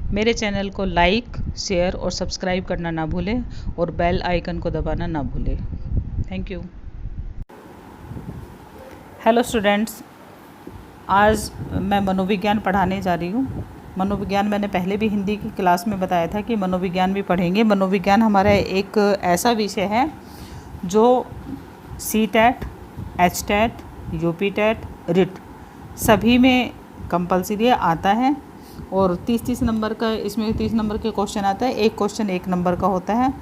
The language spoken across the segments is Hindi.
मेरे चैनल को लाइक, शेयर और सब्सक्राइब करना ना भूलें और बेल आइकन को दबाना ना भूलें। Thank you. हेलो स्टूडेंट्स, आज मैं मनोविज्ञान पढ़ाने जा रही हूँ। मनोविज्ञान मैंने पहले भी हिंदी की क्लास में बताया था कि मनोविज्ञान भी पढ़ेंगे। मनोविज्ञान हमारा एक ऐसा विषय है जो CTET, HTET, UPTET, RIT सभी में कंपलसरी आता है और 30 नंबर का इसमें 30 नंबर के क्वेश्चन आता है। एक क्वेश्चन 1 नंबर का होता है।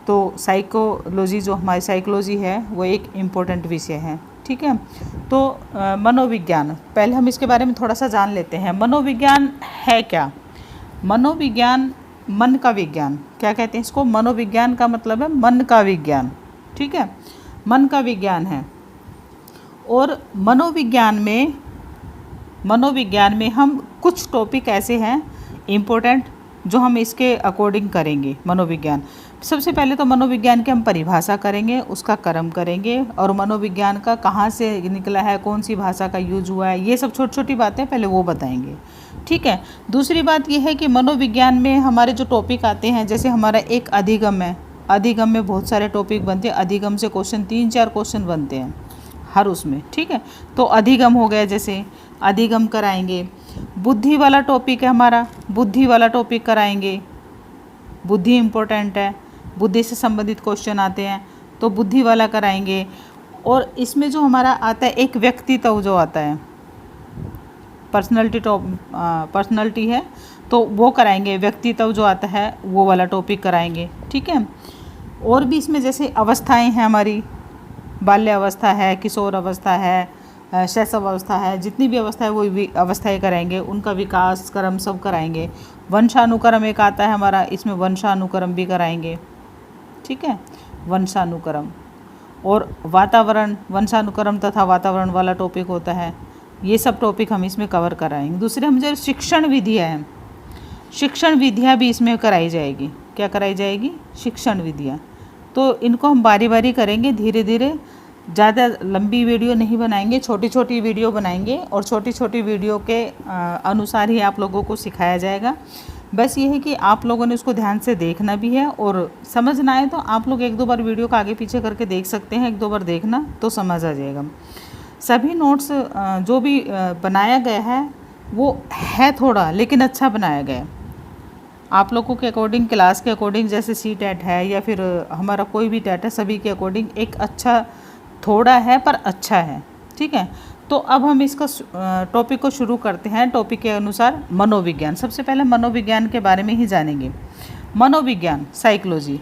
तो साइकोलॉजी, जो हमारी साइकोलॉजी है, वो एक इम्पोर्टेंट विषय है। ठीक है, तो मनोविज्ञान, पहले हम इसके बारे में थोड़ा सा जान लेते हैं। मनोविज्ञान है क्या? मनोविज्ञान मन का विज्ञान, क्या कहते हैं इसको? मनोविज्ञान का मतलब है मन का विज्ञान। ठीक है, मन का विज्ञान है। और मनोविज्ञान में हम कुछ टॉपिक ऐसे हैं इम्पोर्टेंट जो हम इसके अकॉर्डिंग करेंगे। मनोविज्ञान, सबसे पहले तो मनोविज्ञान की हम परिभाषा करेंगे, उसका क्रम करेंगे और मनोविज्ञान का कहाँ से निकला है, कौन सी भाषा का यूज हुआ है, ये सब छोटी छोटी बातें पहले वो बताएंगे। ठीक है, दूसरी बात ये है कि मनोविज्ञान में हमारे जो टॉपिक आते हैं, जैसे हमारा एक अधिगम है। अधिगम में बहुत सारे टॉपिक बनते हैं। अधिगम से क्वेश्चन 3-4 क्वेश्चन बनते हैं हर उसमें। ठीक है, तो अधिगम हो गया, जैसे अधिगम कराएंगे। बुद्धि वाला टॉपिक है हमारा, बुद्धि वाला टॉपिक कराएंगे। बुद्धि इम्पोर्टेंट है, बुद्धि से संबंधित क्वेश्चन आते हैं तो बुद्धि वाला कराएंगे। और इसमें जो हमारा आता है एक व्यक्तित्व जो आता है, पर्सनैलिटी है, तो वो कराएंगे। व्यक्तित्व जो आता है वो वाला टॉपिक कराएंगे। ठीक है, और भी इसमें जैसे अवस्थाएं हैं हमारी, बाल्य अवस्था है, किशोर अवस्था है, शैशव अवस्था है, जितनी भी अवस्था है वो भी अवस्थाएं कराएंगे, उनका विकास क्रम सब कराएंगे। वंशानुक्रम एक आता है हमारा, इसमें वंशानुक्रम भी कराएंगे। ठीक है, वंशानुक्रम और वातावरण, वंशानुक्रम तथा वातावरण वाला टॉपिक होता है। ये सब टॉपिक हम इसमें कवर कराएंगे। दूसरे हम जो शिक्षण विधियाँ हैं, शिक्षण विधियाँ भी इसमें कराई जाएगी। क्या कराई जाएगी? शिक्षण विधियाँ। तो इनको हम बारी बारी करेंगे, धीरे धीरे। ज़्यादा लंबी वीडियो नहीं बनाएंगे, छोटी छोटी वीडियो बनाएंगे और छोटी छोटी वीडियो के अनुसार ही आप लोगों को सिखाया जाएगा। बस ये है कि आप लोगों ने उसको ध्यान से देखना भी है, और समझ ना आए तो आप लोग 1-2 बार वीडियो को आगे पीछे करके देख सकते हैं। 1-2 बार देखना तो समझ आ जाएगा। सभी नोट्स जो भी बनाया गया है वो है थोड़ा, लेकिन अच्छा बनाया गया है। आप लोगों के अकॉर्डिंग, क्लास के अकॉर्डिंग, जैसे CTET है या फिर हमारा कोई भी टेट है, सभी के अकॉर्डिंग एक अच्छा थोड़ा है पर अच्छा है। ठीक है, तो अब हम इसका टॉपिक को शुरू करते हैं। टॉपिक के अनुसार मनोविज्ञान, सबसे पहले मनोविज्ञान के बारे में ही जानेंगे। मनोविज्ञान, साइकोलॉजी।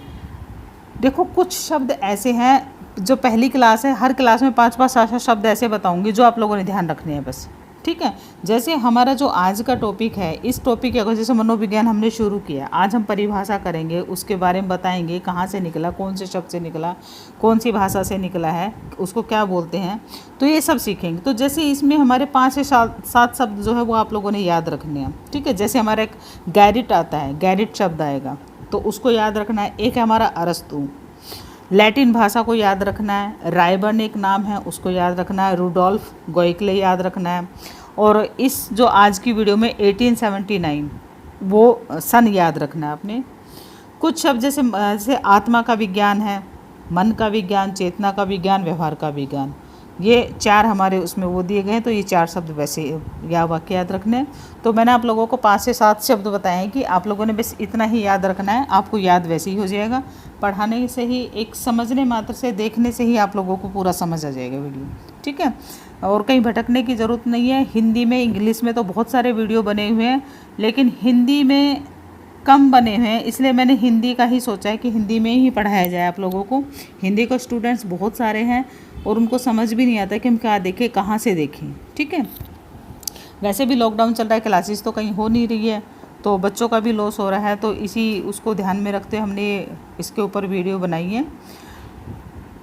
देखो, कुछ शब्द ऐसे हैं जो पहली क्लास है, हर क्लास में 5-5 7 शब्द ऐसे बताऊंगी जो आप लोगों ने ध्यान रखने हैं बस। ठीक है, जैसे हमारा जो आज का टॉपिक है, इस टॉपिक के अगर जैसे मनोविज्ञान हमने शुरू किया, आज हम परिभाषा करेंगे, उसके बारे में बताएंगे कहाँ से निकला, कौन से शब्द से निकला, कौन सी भाषा से निकला है, उसको क्या बोलते हैं, तो ये सब सीखेंगे। तो जैसे इसमें हमारे 5 से 7 शब्द जो है वो आप लोगों ने याद रखने हैं। ठीक है, जैसे हमारा एक गैरिट आता है, गैरिट शब्द आएगा तो उसको याद रखना है। एक है हमारा अरस्तु, लैटिन भाषा को याद रखना है। रायबर्न एक नाम है, उसको याद रखना है। रूडोल्फ गोइकले याद रखना है। और इस जो आज की वीडियो में 1879 वो सन याद रखना है आपने। कुछ शब्द जैसे आत्मा का विज्ञान है, मन का विज्ञान, चेतना का विज्ञान, व्यवहार का विज्ञान, ये 4 हमारे उसमें वो दिए गए हैं। तो ये 4 शब्द वैसे या वाक्य याद रखने हैं। तो मैंने आप लोगों को 5 से 7 शब्द बताए हैं कि आप लोगों ने बस इतना ही याद रखना है, आपको याद वैसे ही हो जाएगा। पढ़ाने से ही, एक समझने मात्र से, देखने से ही आप लोगों को पूरा समझ आ जाएगा वीडियो। ठीक है, और कहीं भटकने की ज़रूरत नहीं है। हिंदी में, इंग्लिश में तो बहुत सारे वीडियो बने हुए हैं, लेकिन हिंदी में कम बने हुए हैं, इसलिए मैंने हिंदी का ही सोचा है कि हिंदी में ही पढ़ाया जाए आप लोगों को। हिंदी के स्टूडेंट्स बहुत सारे हैं और उनको समझ भी नहीं आता कि हम क्या देखें, कहाँ से देखें। ठीक है, वैसे भी लॉकडाउन चल रहा है, क्लासेस तो कहीं हो नहीं रही है, तो बच्चों का भी लॉस हो रहा है। तो इसी उसको ध्यान में रखते हुए हमने इसके ऊपर वीडियो बनाई है।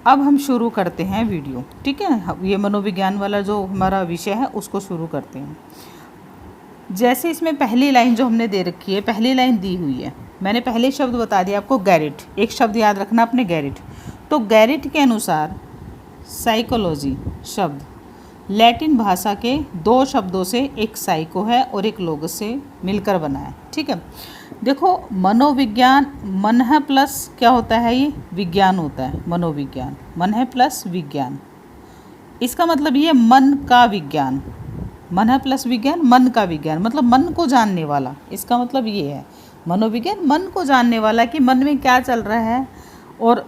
अब हम शुरू करते हैं वीडियो। ठीक है, ये मनोविज्ञान वाला जो हमारा विषय है उसको शुरू करते हैं। जैसे इसमें पहली लाइन जो हमने दे रखी है, पहली लाइन दी हुई है, मैंने पहले शब्द बता दिया आपको, गैरिट। एक शब्द याद रखना अपने, गैरिट। तो गैरिट के अनुसार साइकोलॉजी शब्द, लैटिन भाषा के दो शब्दों से, एक साइको है और एक लोगस से मिलकर बना है। ठीक है, देखो मनोविज्ञान, मन है प्लस क्या होता है, ये विज्ञान होता है। मनोविज्ञान मन है प्लस विज्ञान, इसका मतलब ये मन का विज्ञान। मन है प्लस विज्ञान, मन का विज्ञान मतलब मन को जानने वाला। इसका मतलब ये है मनोविज्ञान मन को जानने वाला, कि मन में क्या चल रहा है और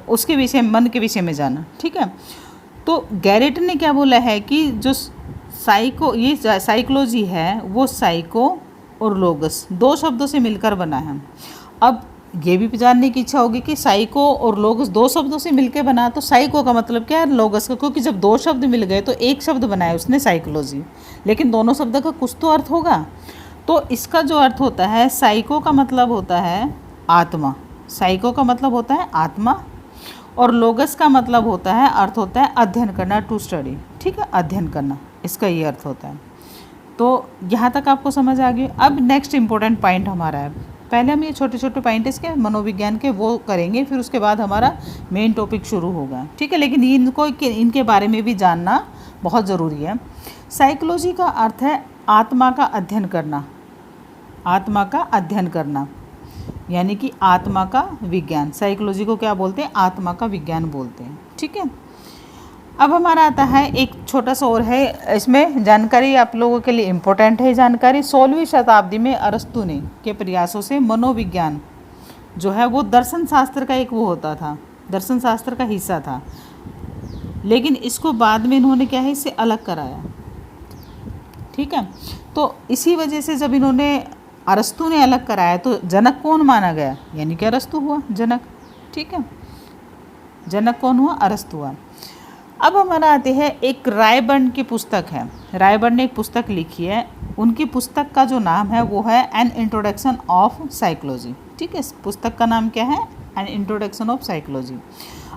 उसके विषय, मन के विषय में जाना। ठीक है, तो गैरेट ने क्या बोला है कि जो ये साइकोलॉजी है वो साइको और लोगस दो शब्दों से मिलकर बना है। अब ये भी जानने की इच्छा होगी कि साइको और लोगस दो शब्दों से मिलकर बना, तो साइको का मतलब क्या है, लोगस का, क्योंकि जब दो शब्द मिल गए तो एक शब्द बनाया उसने साइकोलॉजी, लेकिन दोनों शब्द का कुछ तो अर्थ होगा। तो इसका जो अर्थ होता है, साइको का मतलब होता है आत्मा, साइको का मतलब होता है आत्मा, और लोगस का मतलब होता है, अर्थ होता है अध्ययन करना, टू स्टडी। ठीक है, अध्ययन करना, इसका ये अर्थ होता है। तो यहाँ तक आपको समझ आ गई। अब नेक्स्ट इंपॉर्टेंट पॉइंट हमारा है, पहले हम ये छोटे छोटे पॉइंट इसके मनोविज्ञान के वो करेंगे, फिर उसके बाद हमारा मेन टॉपिक शुरू होगा। ठीक है, लेकिन इनके बारे में भी जानना बहुत ज़रूरी है। साइकोलॉजी का अर्थ है आत्मा का अध्ययन करना, आत्मा का अध्ययन करना, यानी कि आत्मा का विज्ञान। साइकोलॉजी को क्या बोलते हैं, आत्मा का विज्ञान बोलते हैं। ठीक है, अब हमारा आता है एक छोटा सा और है, इसमें जानकारी आप लोगों के लिए इम्पोर्टेंट है जानकारी। 16वीं शताब्दी में अरस्तु ने के प्रयासों से मनोविज्ञान जो है वो दर्शन शास्त्र का एक वो होता था, दर्शन शास्त्र का हिस्सा था, लेकिन इसको बाद में इन्होंने क्या है, इससे अलग कराया। ठीक है, तो इसी वजह से जब इन्होंने अरस्तु ने अलग कराया तो जनक कौन माना गया, यानी कि अरस्तु हुआ जनक। ठीक है, जनक कौन हुआ, अरस्तु हुआ। अब हमारा आते हैं, एक रायबर्न की पुस्तक है, रायबर्न ने एक पुस्तक लिखी है, उनकी पुस्तक का जो नाम है वो है एन इंट्रोडक्शन ऑफ साइकोलॉजी। ठीक है, इस पुस्तक का नाम क्या है, एन इंट्रोडक्शन ऑफ साइकोलॉजी।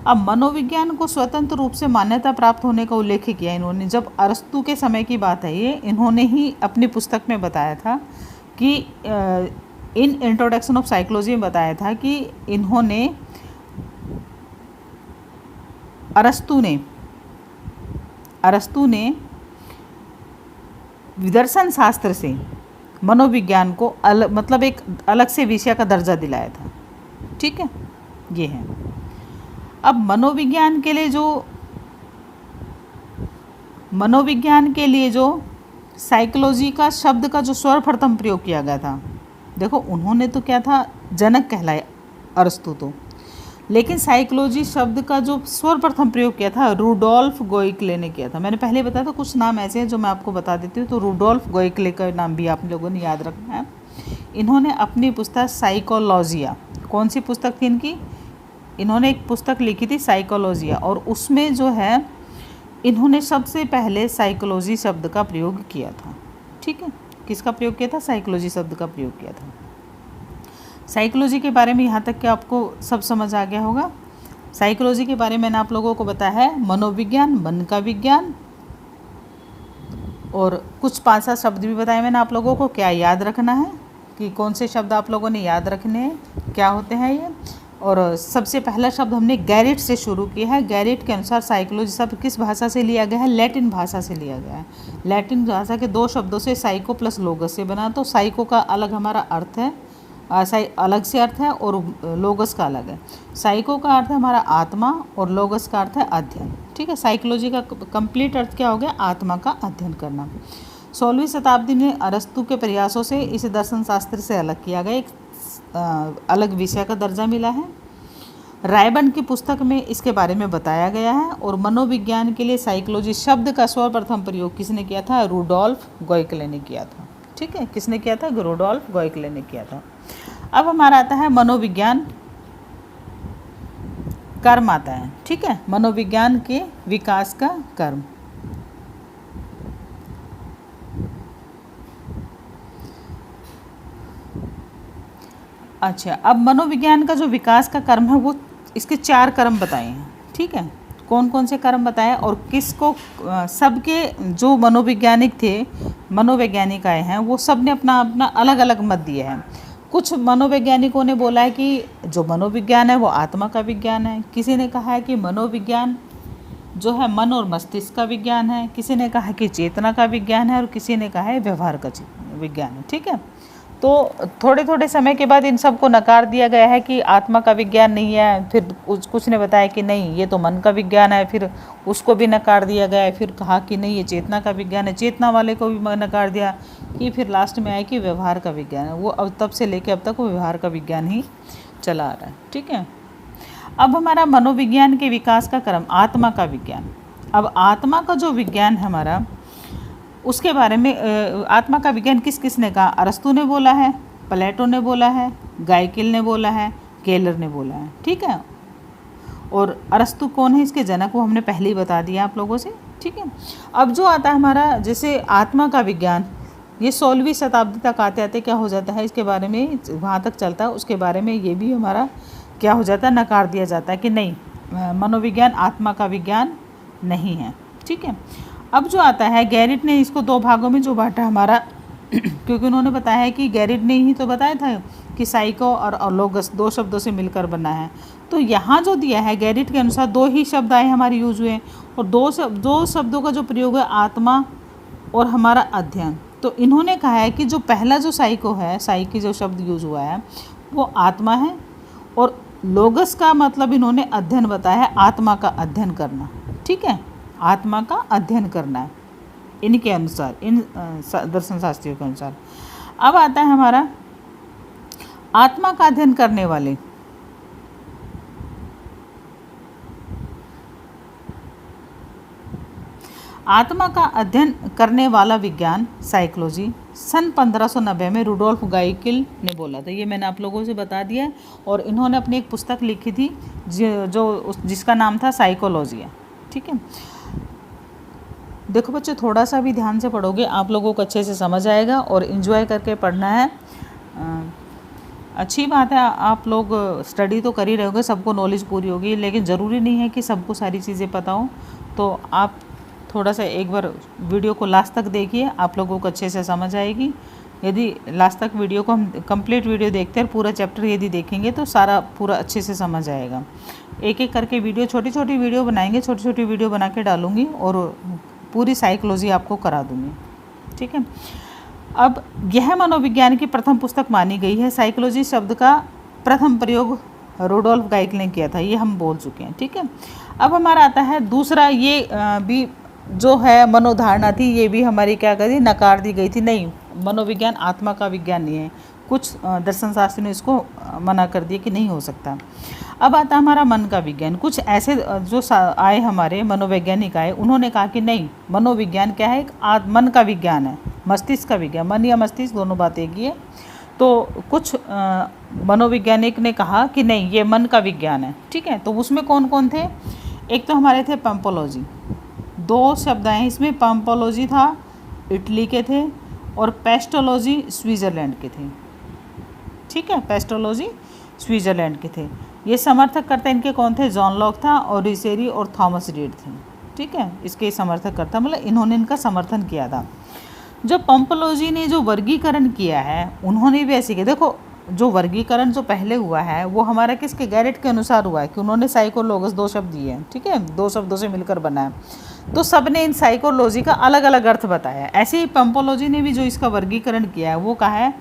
अब मनोविज्ञान को स्वतंत्र रूप से मान्यता प्राप्त होने का उल्लेख किया इन्होंने, जब अरस्तु के समय की बात है ये, इन्होंने ही अपनी पुस्तक में बताया था कि इन इंट्रोडक्शन ऑफ साइकोलॉजी में बताया था कि इन्होंने अरस्तु ने दर्शन शास्त्र से मनोविज्ञान को मतलब एक अलग से विषय का दर्जा दिलाया था। ठीक है, ये है। अब मनोविज्ञान के लिए जो साइकोलॉजी का शब्द का जो सर्वप्रथम प्रयोग किया गया था, देखो उन्होंने तो क्या था, जनक कहलाए अरस्तु तो, लेकिन साइकोलॉजी शब्द का जो सर्वप्रथम प्रयोग किया था रूडोल्फ गोइकले ने किया था। मैंने पहले बताया था, कुछ नाम ऐसे हैं जो मैं आपको बता देती हूँ। तो रूडोल्फ गोइकले का नाम भी आप लोगों ने याद रखना है। इन्होंने अपनी पुस्तक साइकोलॉजिया, कौन सी पुस्तक थी इनकी, इन्होंने एक पुस्तक लिखी थी साइकोलॉजिया, और उसमें जो है इन्होंने सबसे पहले साइकोलॉजी शब्द का प्रयोग किया था। ठीक है, किसका प्रयोग किया था, साइकोलॉजी शब्द का प्रयोग किया था। साइकोलॉजी के बारे में यहाँ तक क्या आपको सब समझ आ गया होगा। साइकोलॉजी के बारे में मैंने आप लोगों को बताया है मनोविज्ञान, मन का विज्ञान, और कुछ 5-7 शब्द भी बताए मैंने आप लोगों को, क्या याद रखना है कि कौन से शब्द आप लोगों ने याद रखने हैं, क्या होते हैं ये। और सबसे पहला शब्द हमने गैरेट से शुरू किया है। गैरेट के अनुसार साइकोलॉजी शब्द किस भाषा से लिया गया है, लैटिन भाषा से लिया गया है। लैटिन भाषा के दो शब्दों से, साइको प्लस लोगस से बना। तो साइको का अलग हमारा अर्थ है, अलग से अर्थ है, और लोगस का अलग है। साइको का अर्थ है हमारा आत्मा, और लोगस का अर्थ है अध्ययन। ठीक है, साइकोलॉजी का कंप्लीट अर्थ क्या हो गया, आत्मा का अध्ययन करना। 16वीं शताब्दी में अरस्तु के प्रयासों से इसे दर्शन शास्त्र से अलग किया गया, एक अलग विषय का दर्जा मिला है। रायबर्न की पुस्तक में इसके बारे में बताया गया है। और मनोविज्ञान के लिए साइकोलॉजी शब्द का सर्वप्रथम प्रयोग किसने किया था, रूडोल्फ गोइकले ने किया था। ठीक है, किसने किया था, रूडोल्फ गोइकले ने किया था। अब हमारा आता है मनोविज्ञान कर्म आता है। ठीक है, मनोविज्ञान के विकास का कर्म। अच्छा, अब मनोविज्ञान का जो विकास का कर्म है वो इसके 4 कर्म बताए हैं। ठीक है, कौन कौन से कर्म बताए और किसको, सबके जो मनोवैज्ञानिक आए हैं वो सब ने अपना अपना अलग अलग मत दिया है। कुछ मनोवैज्ञानिकों ने बोला है कि जो मनोविज्ञान है वो आत्मा का विज्ञान है। किसी ने कहा है कि मनोविज्ञान जो है मन और मस्तिष्क का विज्ञान है, किसी ने कहा कि चेतना का विज्ञान है और किसी ने कहा है व्यवहार का विज्ञान है। ठीक है, तो थोड़े थोड़े समय के बाद इन सब को नकार दिया गया है कि आत्मा का विज्ञान नहीं है, फिर कुछ ने बताया कि नहीं ये तो मन का विज्ञान है, फिर उसको भी नकार दिया गया है, फिर कहा कि नहीं ये चेतना का विज्ञान है, चेतना वाले को भी नकार दिया कि फिर लास्ट में आया कि व्यवहार का विज्ञान है। वो अब तब से लेके अब तक वो व्यवहार का विज्ञान ही चला आ रहा है। ठीक है, अब हमारा मनोविज्ञान के विकास का क्रम, आत्मा का विज्ञान। अब आत्मा का जो विज्ञान है हमारा, उसके बारे में आत्मा का विज्ञान किस किस ने कहा? अरस्तु ने बोला है, प्लेटो ने बोला है, गाइकिल ने बोला है, केलर ने बोला है। ठीक है, और अरस्तु कौन है, इसके जनक वो हमने पहले ही बता दिया आप लोगों से। ठीक है, अब जो आता है हमारा जैसे आत्मा का विज्ञान, ये 16वीं शताब्दी तक आते आते क्या हो जाता है, इसके बारे में वहाँ तक चलता है, उसके बारे में ये भी हमारा क्या हो जाता है, नकार दिया जाता है कि नहीं मनोविज्ञान आत्मा का विज्ञान नहीं है। ठीक है, अब जो आता है गैरिट ने इसको 2 भागों में जो बांटा हमारा क्योंकि उन्होंने बताया है कि गैरिट ने ही तो बताया था कि साइको और लोगस 2 शब्दों से मिलकर बना है। तो यहाँ जो दिया है गैरिट के अनुसार 2 ही शब्द आए हमारे यूज हुए, और 2 शब्दों का जो प्रयोग है आत्मा और हमारा अध्ययन। तो इन्होंने कहा है कि जो पहला जो साइको है, साइकी जो शब्द यूज हुआ है वो आत्मा है, और लोगस का मतलब इन्होंने अध्ययन बताया है, आत्मा का अध्ययन करना। ठीक है, आत्मा का अध्ययन करना है इनके अनुसार, इन दर्शन शास्त्रियों के अनुसार। अब आता है हमारा आत्मा का अध्ययन करने वाले, आत्मा का अध्ययन करने वाला विज्ञान साइकोलॉजी सन 1590 में रुडोल्फ गाइकिल ने बोला था। ये मैंने आप लोगों से बता दिया, और इन्होंने अपनी एक पुस्तक लिखी थी जिसका नाम था साइकोलॉजी। ठीक है, देखो बच्चों थोड़ा सा भी ध्यान से पढ़ोगे आप लोगों को अच्छे से समझ आएगा, और इन्जॉय करके पढ़ना है। अच्छी बात है, आप लोग स्टडी तो कर ही रहे होगे, सबको नॉलेज पूरी होगी, लेकिन ज़रूरी नहीं है कि सबको सारी चीज़ें पता हो। तो आप थोड़ा सा एक बार वीडियो को लास्ट तक देखिए, आप लोगों को अच्छे से समझ आएगी। यदि लास्ट तक वीडियो को हम कंप्लीट वीडियो देखते हैं, पूरा चैप्टर यदि देखेंगे तो सारा पूरा अच्छे से समझ आएगा। एक एक करके वीडियो, छोटी छोटी वीडियो बनाएंगे, छोटी छोटी वीडियो बना के डालूँगी और पूरी साइकोलॉजी आपको करा दूँगी। ठीक है, अब यह मनोविज्ञान की प्रथम पुस्तक मानी गई है। साइकोलॉजी शब्द का प्रथम प्रयोग रुडोल्फ गाइकिल ने किया था, ये हम बोल चुके हैं। ठीक है, अब हमारा आता है दूसरा, ये भी जो है मनोधारणा थी, ये भी हमारी क्या करी, नकार दी गई थी। नहीं, मनोविज्ञान आत्मा का विज्ञान नहीं है। कुछ दर्शन शास्त्री ने इसको मना कर दिया कि नहीं हो सकता। अब आता है हमारा मन का विज्ञान। कुछ ऐसे जो आए हमारे मनोवैज्ञानिक आए, उन्होंने कहा कि नहीं, मनोविज्ञान क्या है, एक मन का विज्ञान है, मस्तिष्क का विज्ञान, मन या मस्तिष्क दोनों बात एक ही है। तो कुछ मनोवैज्ञानिक ने कहा कि नहीं ये मन का विज्ञान है। ठीक है, तो उसमें कौन कौन थे? एक तो हमारे थे पंपोलॉजी, 2 शब्द आए इसमें, पंपोलॉजी था इटली के थे और पेस्टोलॉजी स्विट्ज़रलैंड के थे। ठीक है, पेस्टोलॉजी स्विट्ज़रलैंड के थे। ये समर्थक करते इनके कौन थे? जॉन लॉक था और रिसेरी और थॉमस रीड थे। ठीक है, इसके समर्थक करता मतलब इन्होंने इनका समर्थन किया था। जो पंपोलॉजी ने जो वर्गीकरण किया है, उन्होंने भी ऐसे किया। देखो जो वर्गीकरण जो पहले हुआ है वो हमारा किसके, गैरेट के अनुसार हुआ है कि उन्होंने साइकोलोगस 2 शब्द दिए हैं। ठीक है, 2 शब्दों से मिलकर बना है, तो सबने इन साइकोलॉजी का अलग अलग अर्थ बताया। ऐसे ही पंपोलॉजी ने भी जो इसका वर्गीकरण किया है वो कहा है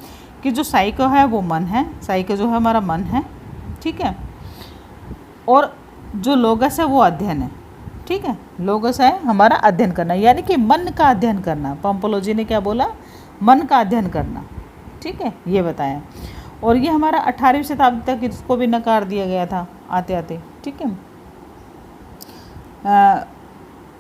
कि जो साइको है वो मन है, साइको जो है हमारा मन है। ठीक है, और जो लोगस है वो अध्ययन है। ठीक है, लोगस है हमारा अध्ययन करना, यानी कि मन का अध्ययन करना। पंपोलॉजी ने क्या बोला? मन का अध्ययन करना। ठीक है, ये बताया। और ये हमारा 18वीं शताब्दी तक इसको भी नकार दिया गया था आते आते। ठीक है,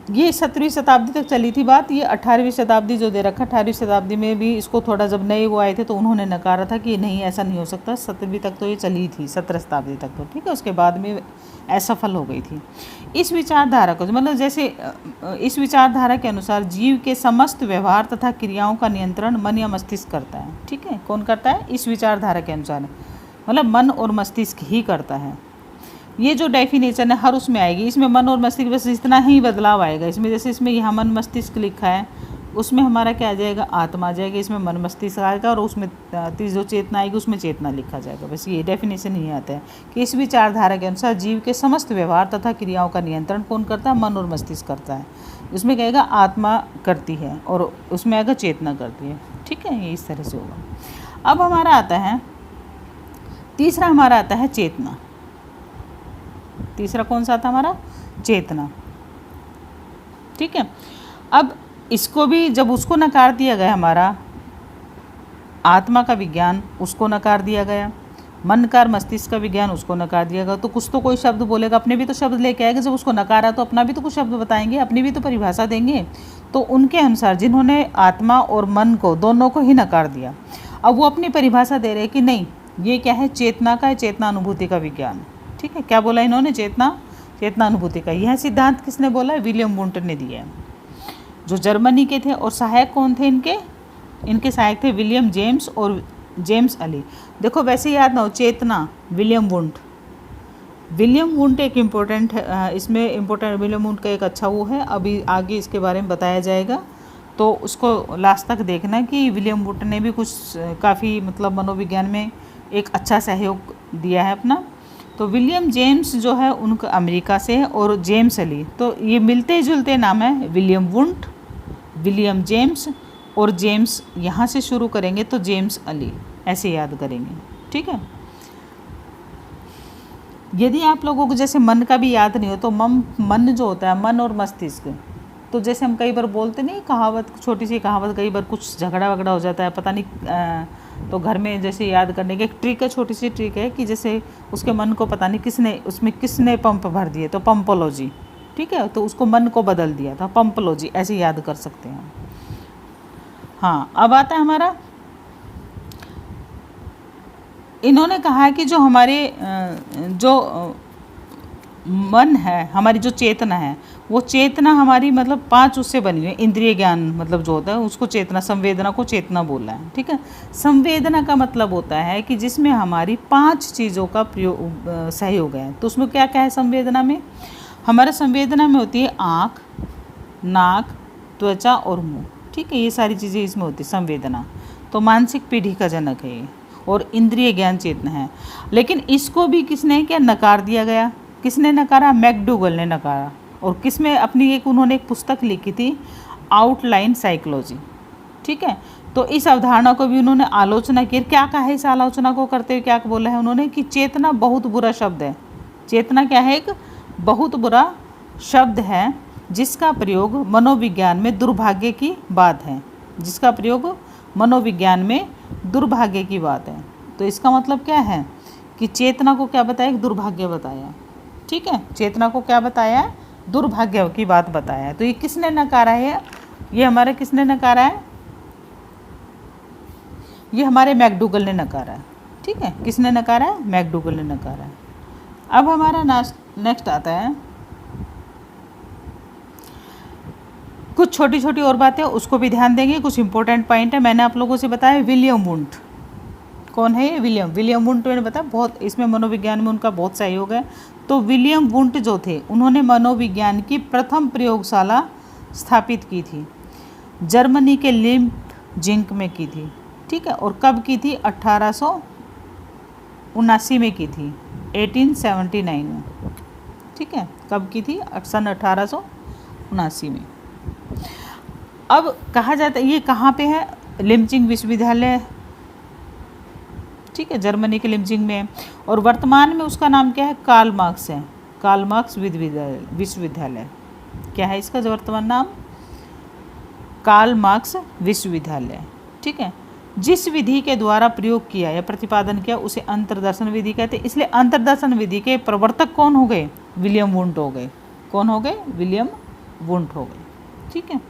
ये 17वीं शताब्दी तक चली थी बात। ये 18वीं शताब्दी जो दे रखा, 18वीं शताब्दी में भी इसको थोड़ा, जब नए वो आए थे तो उन्होंने नकारा था कि नहीं ऐसा नहीं हो सकता। 17वीं तक तो ये चली थी, 17 शताब्दी तक तो। ठीक है, उसके बाद में असफल हो गई थी। इस विचारधारा को मतलब जैसे इस विचारधारा के अनुसार जीव के समस्त व्यवहार तथा क्रियाओं का नियंत्रण मन या मस्तिष्क करता है। ठीक है, कौन करता है? इस विचारधारा के अनुसार मतलब मन और मस्तिष्क ही करता है। ये जो डेफिनेशन है हर उसमें आएगी। इसमें मन और मस्तिष्क बस इतना ही बदलाव आएगा इसमें, जैसे इसमें यहाँ मन मस्तिष्क लिखा है, उसमें हमारा क्या आ जाएगा, आत्मा आ जाएगा, इसमें मन मस्तिष्क आएगा और उसमें जो चेतना आएगी उसमें चेतना लिखा जाएगा। बस ये डेफिनेशन ही आता है कि इस विचारधारा के अनुसार जीव के समस्त व्यवहार तथा क्रियाओं का नियंत्रण कौन करता है, मन और मस्तिष्क करता है। उसमें कहेगा आत्मा करती है और उसमें आएगा चेतना करती है। ठीक है, ये इस तरह से होगा। अब हमारा आता है तीसरा, हमारा आता है चेतना। तीसरा कौन सा आता है हमारा, चेतना। ठीक है, अब इसको भी जब उसको नकार दिया गया, हमारा आत्मा का विज्ञान उसको नकार दिया गया, मन का मस्तिष्क का विज्ञान उसको नकार दिया गया, तो कुछ तो कोई शब्द बोलेगा, अपने भी तो शब्द लेके आएगा। जब उसको नकारा तो अपना भी तो कुछ शब्द बताएंगे, अपनी भी तो परिभाषा देंगे। तो उनके अनुसार जिन्होंने आत्मा और मन को दोनों को ही नकार दिया, अब वो अपनी परिभाषा दे रहे हैं कि नहीं, ये क्या है, चेतना का है, चेतना अनुभूति का विज्ञान। ठीक है, क्या बोला इन्होंने, चेतना अनुभूति का। यह सिद्धांत किसने बोला, विलियम वुंट ने दिया है, जो जर्मनी के थे। और सहायक कौन थे इनके सहायक थे विलियम जेम्स और जेम्स अली। देखो वैसे याद ना हो, चेतना विलियम वुंट एक इम्पोर्टेंट है, इसमें इम्पोर्टेंट विलियम वुंट का एक अच्छा वो है, अभी आगे इसके बारे में बताया जाएगा, तो उसको लास्ट तक देखना कि विलियम वुंट ने भी कुछ काफ़ी मतलब मनोविज्ञान में एक अच्छा सहयोग दिया है अपना। तो विलियम जेम्स जो है उनका अमेरिका से है, और जेम्स अली, तो ये मिलते जुलते नाम है, विलियम वुंट, विलियम जेम्स, और जेम्स यहाँ से शुरू करेंगे तो जेम्स अली, ऐसे याद करेंगे। ठीक है, यदि आप लोगों को जैसे मन का भी याद नहीं हो तो मन जो होता है, मन और मस्तिष्क, तो जैसे हम कई बार बोलते नहीं, कहावत, छोटी सी कहावत, कई बार कुछ झगड़ा वगड़ा हो जाता है, पता नहीं, तो घर में जैसे याद करने की एक ट्रिक है, छोटी सी ट्रिक है कि जैसे उसके मन को पता नहीं किसने पंप भर दिए, तो पंपोलॉजी। ठीक है, तो उसको मन को बदल दिया था, पंपोलॉजी, ऐसे याद कर सकते हैं। हाँ, अब आता है हमारा, इन्होंने कहा है कि जो हमारे जो मन है, हमारी जो चेतना है, वो चेतना हमारी मतलब 5 उससे बनी हुई है। इंद्रिय ज्ञान मतलब जो होता है उसको चेतना, संवेदना को चेतना बोला है। ठीक है, संवेदना का मतलब होता है कि जिसमें हमारी 5 चीज़ों का प्रयोग सहयोग है। तो उसमें क्या क्या है संवेदना में, हमारा संवेदना में होती है आँख, नाक, त्वचा और मुँह। ठीक है, ये सारी चीज़ें इसमें होती है संवेदना। तो मानसिक पीढ़ी का जनक है ये, और इंद्रिय ज्ञान चेतना है। लेकिन इसको भी किसने क्या नकार दिया गया, किसने नकारा, मैकडूगल ने नकारा। और किसमें अपनी उन्होंने एक पुस्तक लिखी थी, आउटलाइन साइकोलॉजी। ठीक है, तो इस अवधारणा को भी उन्होंने आलोचना की। क्या कहा है इस आलोचना को करते हुए, क्या बोला है उन्होंने कि चेतना बहुत बुरा शब्द है। चेतना क्या है, एक बहुत बुरा शब्द है जिसका प्रयोग मनोविज्ञान में दुर्भाग्य की बात है, जिसका प्रयोग मनोविज्ञान में दुर्भाग्य की बात है। तो इसका मतलब क्या है कि चेतना को क्या बताया, एक दुर्भाग्य बताया। ठीक है, चेतना को क्या बताया, दुर्भाग्य की बात बताया। तो ये किसने नकारा है, ये हमारे किसने नकारा है, ये हमारे मैकडूगल ने नकारा है। ठीक है, किसने नकारा है, मैकडूगल ने नकारा है। अब हमारा नेक्स्ट आता है, कुछ छोटी छोटी और बातें उसको भी ध्यान देंगे, कुछ इंपॉर्टेंट पॉइंट है। मैंने आप लोगों से बताया विलियम वुंट, कौन है ये, विलियम वुंट मैंने बताया, बहुत इसमें मनोविज्ञान में उनका बहुत सहयोग है। तो विलियम वुंट जो थे उन्होंने मनोविज्ञान की प्रथम प्रयोगशाला स्थापित की थी, जर्मनी के लिप्जिंग में की थी। ठीक है, और कब की थी, 1879 में की थी, 1879 में। ठीक है, कब की थी, सन 1879 में। अब कहा जाता है ये कहाँ पे है, लिप्जिंग विश्वविद्यालय। ठीक है, जर्मनी के लिप्जिंग में। और वर्तमान में उसका नाम क्या है, कार्ल मार्क्स है, कार्ल मार्क्स विश्वविद्यालय। क्या है इसका जो वर्तमान नाम, कार्ल मार्क्स विश्वविद्यालय। ठीक है, जिस विधि के द्वारा प्रयोग किया या प्रतिपादन किया उसे अंतर्दर्शन विधि कहते हैं। इसलिए अंतर्दर्शन विधि के प्रवर्तक कौन हो गए, विलियम वुंट हो गए। कौन हो गए, विलियम वुंट हो गए। ठीक है,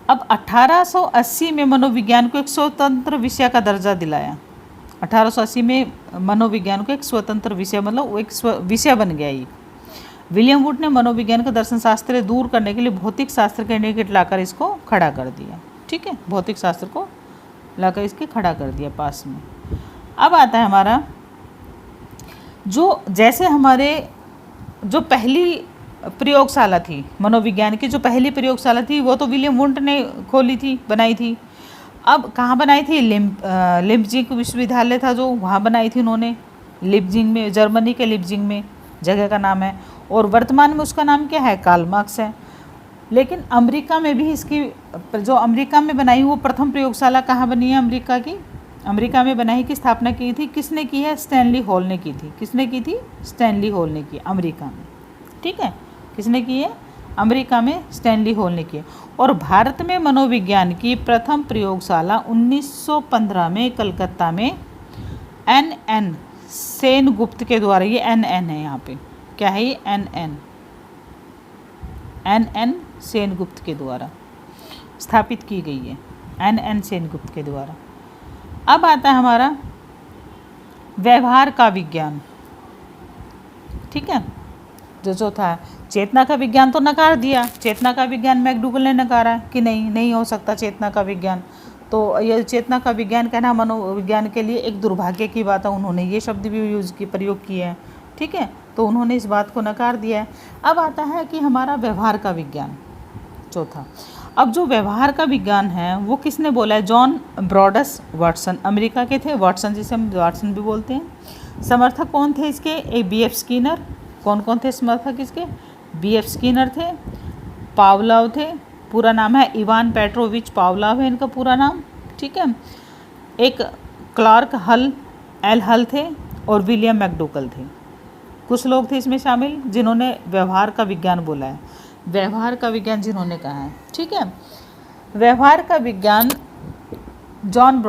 अब 1880 में मनोविज्ञान को एक स्वतंत्र विषय का दर्जा दिलाया। 1880 में मनोविज्ञान को एक स्वतंत्र विषय, मतलब वो एक विषय बन गया ये। विलियम वुड ने मनोविज्ञान का दर्शन शास्त्र दूर करने के लिए भौतिक शास्त्र के निकट लाकर इसको खड़ा कर दिया। ठीक है, भौतिक शास्त्र को लाकर इसके खड़ा कर दिया पास में। अब आता है हमारा जो, जैसे हमारे जो पहली प्रयोगशाला थी मनोविज्ञान की, जो पहली प्रयोगशाला थी वो तो विलियम वुंट ने खोली थी, बनाई थी। अब कहाँ बनाई थी? लिप्जिग विश्वविद्यालय था जो, वहाँ बनाई थी उन्होंने, लिप्जिग में, जर्मनी के लिप्जिग में जगह का नाम है। और वर्तमान में उसका नाम क्या है? कार्ल मार्क्स है। लेकिन अमेरिका में भी इसकी, जो अमेरिका में बनाई वो प्रथम प्रयोगशाला कहाँ बनी है? अमेरिका की, अमेरिका में बनाई की स्थापना की थी किसने की है? स्टैनली हॉल ने की थी। किसने की थी? स्टैनली हॉल ने की, अमेरिका में। ठीक है, किसने की है? अमेरिका में स्टैनली हॉल ने की। और भारत में मनोविज्ञान की प्रथम प्रयोगशाला 1915 में कलकत्ता में NN सेनगुप्त के द्वारा, ये NN है यहाँ पे, क्या है ये? NN सेनगुप्त के द्वारा स्थापित की गई है, NN सेनगुप्त के द्वारा। अब आता है हमारा व्यवहार का विज्ञान। ठीक है, जो था चेतना का विज्ञान तो नकार दिया, चेतना का विज्ञान मैकडूगल ने नकारा कि नहीं हो सकता चेतना का विज्ञान। तो ये चेतना का विज्ञान कहना मनोविज्ञान के लिए एक दुर्भाग्य की बात है, उन्होंने ये शब्द भी प्रयोग किया है। ठीक है, तो उन्होंने इस बात को नकार दिया है। अब आता है कि हमारा व्यवहार का विज्ञान, चौथा। अब जो व्यवहार का विज्ञान है वो किसने बोला है? जॉन ब्रॉडस वाटसन, अमेरिका के थे, वाटसन जिसे हम वाटसन भी बोलते हैं। समर्थक कौन थे इसके? एक BF स्किनर। कौन कौन थे समर्थक इसके? BF स्किनर थे, पावलोव थे, पूरा नाम है इवान पेट्रोविच पावलोव है इनका पूरा नाम। ठीक है, एक क्लार्क एल हल थे और विलियम मैकडूगल थे। कुछ लोग थे इसमें शामिल जिन्होंने व्यवहार का विज्ञान बोला है, व्यवहार का विज्ञान जिन्होंने कहा है। ठीक है, व्यवहार का विज्ञान जॉन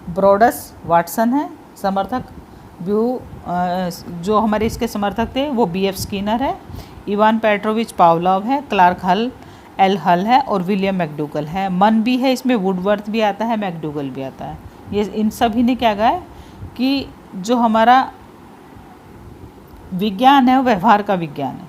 ब्रॉडस वाटसन है समर्थक, जो हमारे इसके समर्थक थे वो BF स्किनर है, इवान पेट्रोविच पावलोव है, क्लार्क एल हल है और विलियम मैकडूगल है। मन भी है इसमें, वुडवर्थ भी आता है, मैकडूगल भी आता है। ये इन सभी ने क्या कहा है कि जो हमारा विज्ञान है वो व्यवहार का विज्ञान है।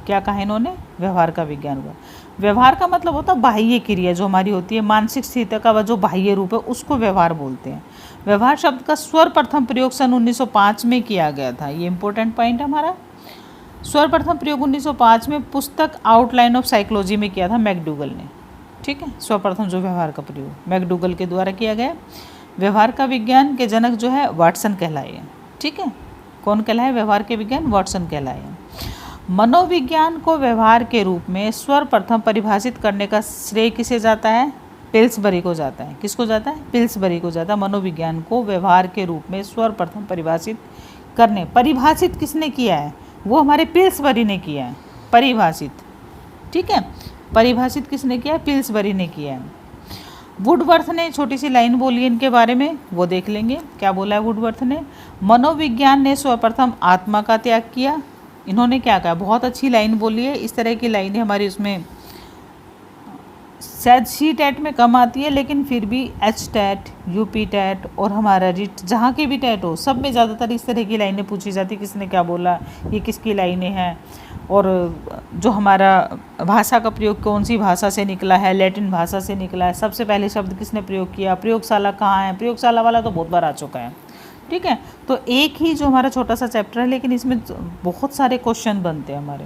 क्या कहा इन्होंने? व्यवहार का विज्ञान हुआ। व्यवहार का मतलब होता है बाह्य क्रिया जो हमारी होती है, मानसिक स्थिति का जो बाह्य रूप है उसको व्यवहार बोलते हैं। व्यवहार शब्द का सर्वप्रथम प्रयोग सन 1905 में किया गया था, ये इंपॉर्टेंट पॉइंट है हमारा। सर्वप्रथम प्रयोग 1905 में पुस्तक आउटलाइन ऑफ साइकोलॉजी में किया था मैकडूगल ने। ठीक है, सर्वप्रथम जो व्यवहार का प्रयोग मैकडूगल के द्वारा किया गया। व्यवहार का विज्ञान के जनक जो है वाटसन कहलाए हैं। ठीक है, कौन कहलाए? व्यवहार के विज्ञान वाटसन कहलाए हैं। मनोविज्ञान को व्यवहार के रूप में सर्वप्रथम परिभाषित करने का श्रेय किसे जाता है? पिल्सबरी को जाता है। किसको जाता है? पिल्सबरी को जाता है। मनोविज्ञान को व्यवहार के रूप में सर्वप्रथम परिभाषित किसने किया है? वो हमारे पिल्सबरी ने किया है, परिभाषित। ठीक है, परिभाषित किसने किया? पिल्सबरी ने किया है। वुडवर्थ ने छोटी सी लाइन बोली है इनके बारे में, वो देख लेंगे। क्या बोला है वुडवर्थ ने? मनोविज्ञान ने सर्वप्रथम आत्मा का त्याग किया। इन्होंने क्या कहा? बहुत अच्छी लाइन बोली है। इस तरह की लाइनें हमारी उसमें शायद CTET में कम आती है, लेकिन फिर भी HTET, UPTET और हमारा RIT, जहाँ के भी TET हो, सब में ज़्यादातर इस तरह की लाइनें पूछी जाती, किसने क्या बोला, ये किसकी लाइनें हैं, और जो हमारा भाषा का प्रयोग कौन सी भाषा से निकला है, लैटिन भाषा से निकला है, सबसे पहले शब्द किसने प्रयोग किया, प्रयोगशाला कहाँ है। प्रयोगशाला वाला तो बहुत बार आ चुका है। ठीक है, तो एक ही जो हमारा छोटा सा चैप्टर है, लेकिन इसमें बहुत सारे क्वेश्चन बनते हैं हमारे।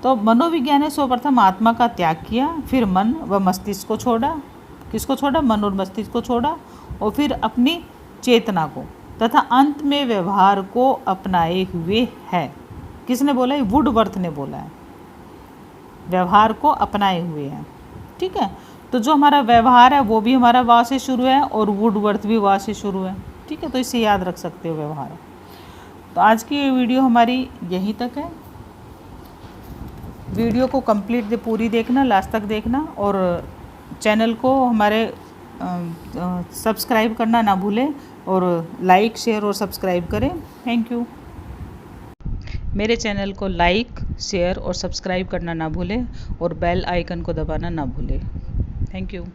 तो मनोविज्ञान ने सर्वप्रथम आत्मा का त्याग किया, फिर मन व मस्तिष्क को छोड़ा। किसको छोड़ा? मन और मस्तिष्क को छोड़ा, और फिर अपनी चेतना को, तथा अंत में व्यवहार को अपनाए हुए है। किसने बोला है? वुडवर्थ ने बोला है, व्यवहार को अपनाए हुए हैं। ठीक है, तो जो हमारा व्यवहार है वो भी हमारा वा से शुरू है और वुडवर्थ भी वा से शुरू है। ठीक है, तो इसे याद रख सकते हो व्यवहार। तो आज की ये वीडियो हमारी यहीं तक है। वीडियो को कंप्लीट पूरी देखना, लास्ट तक देखना, और चैनल को हमारे सब्सक्राइब करना ना भूलें, और लाइक, शेयर और सब्सक्राइब करें। Thank you. मेरे चैनल को लाइक, शेयर और सब्सक्राइब करना ना भूलें, और बेल आइकन को दबाना ना भूलें। Thank you.